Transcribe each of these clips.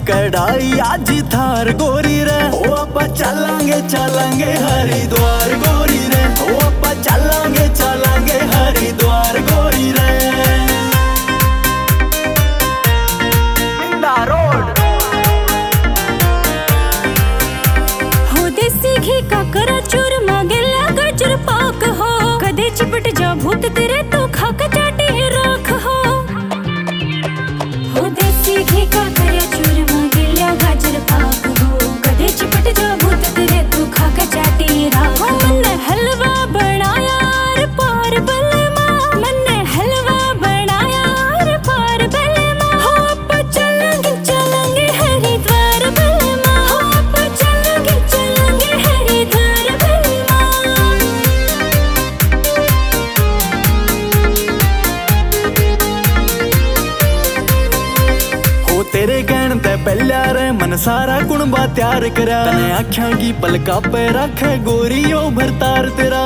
कढ़ाई आज थार गोरी रे, ओ आपा चलांगे चलांगे हरिद्वार गोरी रे, ओ आपा चलांगे चलांगे हरिद्वार गोरी रे। हो देसी घी का करा चूरमा गिला गाजर पाक हो, कदे चिपट जा भूत तेरे तो खाका चाटी राख हो। हो देसी घी का करा चूरमा गिला गाजर पाक हो, कदे चिपट जा भूत तेरे तो खाका चाटी राख हो। मन्ने हलवा बनाया रे पार बलमा, मन्ने हलवा बनाया रे पार बलमा। हो आपा चलांगे चलांगे हरिद्वार बलमा, हो आपा चलांगे चलांगे हरिद्वार बलमा। हो तेरे कहण ते पहला रे मन सारा कुणबा तैयार करा, तने आख्या की पलका पे रखे गोरी ओ भरतार तेरा।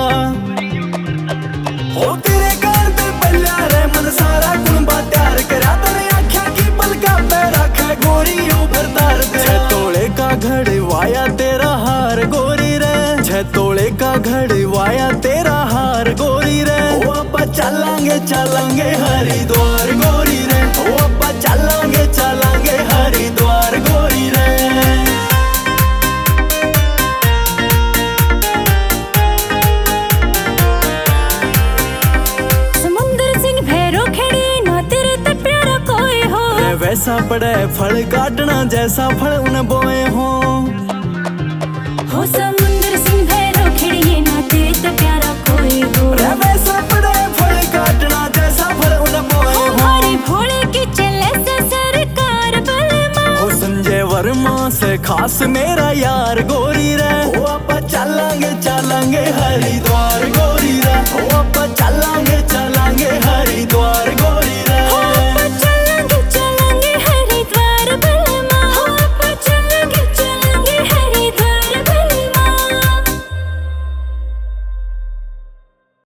हो तेरे कहण ते पहला रे मन सारा कुणबा तैयार करा, तने आख्या की पलका पे रखे गोरी ओ भरतार तेरा। 6 तोले का घड़वाया तेरा हार गोरी रे, 6 तोले का घड़वाया तेरा हार गोरी रे, ओ आपा चलांगे चलांगे हरिद्वार गोरी रे, ओ आपा चलांगे चलांगे हरिद्वार गोरी रे। समुंदर सिंह भैरो खेड़ी ना तेरे ते प्यारा कोई हो, रे वैसा पड़े फल काटना जैसा फल उन बोए हो। हो समुंदर सिंह भैरो खेड़ी ना तेरे ते प्यारा कोई हो, रे वैसा पड़े फल काटना जैसा फल उन बोए हो हो। हरी भोले की चले से सरकार बलमा। हो संजय वर्मा से खास मेरा यार गोरी रे, ओ आपा चलांगे चलांगे हरिद्वार गोरी रे, ओ